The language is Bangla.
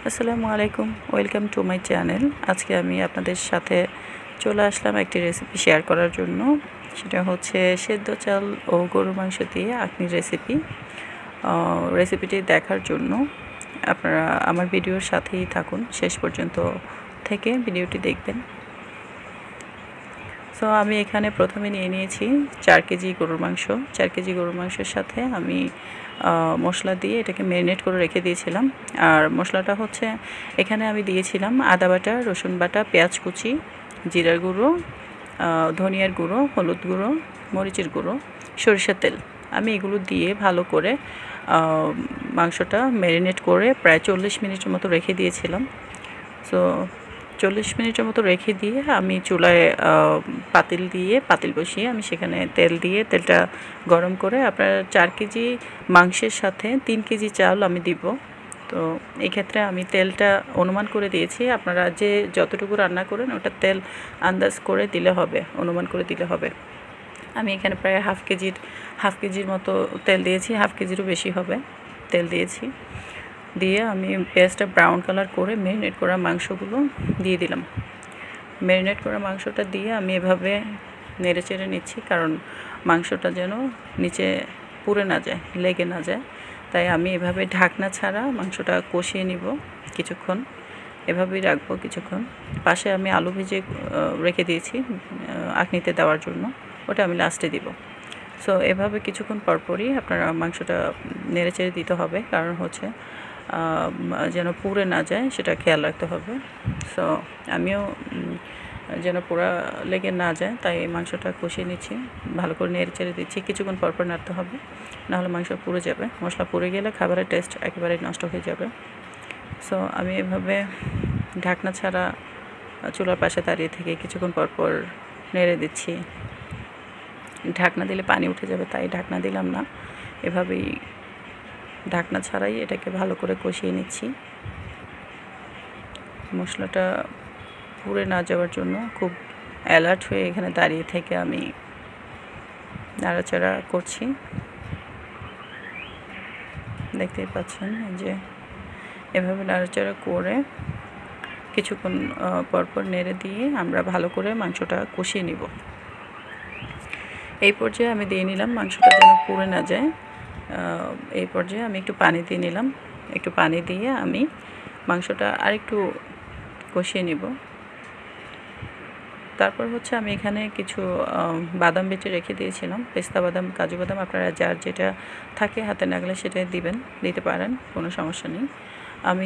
আসসালামু আলাইকুম, ওয়েলকাম টু মাই চ্যানেল। আজকে আমি আপনাদের সাথে চলে আসলাম একটি রেসিপি শেয়ার করার জন্য। সেটা হচ্ছে সেদ্ধ চাল ও গরুর মাংস দিয়ে আখনির রেসিপি। রেসিপিটি দেখার জন্য আপনারা আমার ভিডিওর সাথেই থাকুন, শেষ পর্যন্ত থেকে ভিডিওটি দেখবেন। সো আমি এখানে প্রথমে নিয়ে নিয়েছি 4 কেজি গরুর মাংস। 4 কেজি গরুর মাংসের সাথে আমি মশলা দিয়ে এটাকে ম্যারিনেট করে রেখে দিয়েছিলাম। আর মশলাটা হচ্ছে এখানে আমি দিয়েছিলাম আদা বাটা, রসুন বাটা, পেঁয়াজ কুচি, জিরার গুঁড়ো, ধনিয়ার গুঁড়ো, হলুদ গুঁড়ো, মরিচের গুঁড়ো, সরিষার তেল। আমি এগুলো দিয়ে ভালো করে মাংসটা ম্যারিনেট করে প্রায় 40 মিনিটের মতো রেখে দিয়েছিলাম। সো 40 মিনিটের মতো রেখে দিয়ে আমি চুলায় পাতিল বসিয়ে আমি সেখানে তেল দিয়ে তেলটা গরম করে আপনার 4 কেজি মাংসের সাথে 3 কেজি চাল আমি দিব। তো এই ক্ষেত্রে আমি তেলটা অনুমান করে দিয়েছি। আপনারা যে যতটুকু রান্না করেন ওটা তেল আন্দাজ করে দিলে হবে, অনুমান করে দিলে হবে। আমি এখানে প্রায় হাফ কেজির মতো তেল দিয়েছি, হাফ কেজিরও বেশি হবে তেল দিয়েছি। দিয়ে আমি পেঁয়াজটা ব্রাউন কালার করে ম্যারিনেট করা মাংসগুলো দিয়ে দিলাম। ম্যারিনেট করা মাংসটা দিয়ে আমি এভাবে নেড়ে চেড়ে নিচ্ছি, কারণ মাংসটা যেন নিচে পুড়ে না যায়, লেগে না যায়। তাই আমি এভাবে ঢাকনা ছাড়া মাংসটা কষিয়ে নিব কিছুক্ষণ, এভাবেই রাখবো কিছুক্ষণ। পাশে আমি আলু ভেজে রেখে দিয়েছি আখনিতে দেওয়ার জন্য, ওটা আমি লাস্টে দিব। সো এভাবে কিছুক্ষণ পরপরই আপনারা মাংসটা নেড়ে চেড়ে দিতে হবে, কারণ হচ্ছে যেন পুড়ে না যায় সেটা খেয়াল রাখতে হবে। সো আমিও যেন পোড়া লেগে না যায় তাই মাংসটা কষিয়ে নিচ্ছি, ভালো করে নেড়ে চেড়ে দিচ্ছি। কিছুক্ষণ পরপর নাড়তে হবে, নাহলে মাংস পুড়ে যাবে। মশলা পুড়ে গেলে খাবারের টেস্ট একেবারেই নষ্ট হয়ে যাবে। সো আমি এভাবে ঢাকনা ছাড়া চুলার পাশে দাঁড়িয়ে থেকে কিছুক্ষণ পরপর নেড়ে দিচ্ছি। ঢাকনা দিলে পানি উঠে যাবে, তাই ঢাকনা দিলাম না, এভাবেই ঢাকনা ছাড়াই এটাকে ভালো করে কষিয়ে নিচ্ছি। মশলাটা পুড়ে না যাওয়ার জন্য খুব অ্যালার্ট হয়ে এখানে দাঁড়িয়ে থেকে আমি নাড়াচাড়া করছি। দেখতেই পাচ্ছেন যে এভাবে নাড়াচাড়া করে কিছুক্ষণ পরপর নেড়ে দিয়ে আমরা ভালো করে মাংসটা কষিয়ে নিব। এই পর্যায়ে আমি দিয়ে নিলাম, মাংসটা যেন পুড়ে না যায়, এই পর্যায়ে আমি একটু পানি দিয়ে নিলাম। একটু পানি দিয়ে আমি মাংসটা আরেকটু কষিয়ে নিব। তারপর হচ্ছে আমি এখানে কিছু বাদাম বেটে রেখে দিয়েছিলাম, পেস্তা বাদাম, কাজু বাদাম, আপনারা যার যেটা থাকে হাতে নাগালে সেটা দিতে পারেন, কোনো সমস্যা নেই। আমি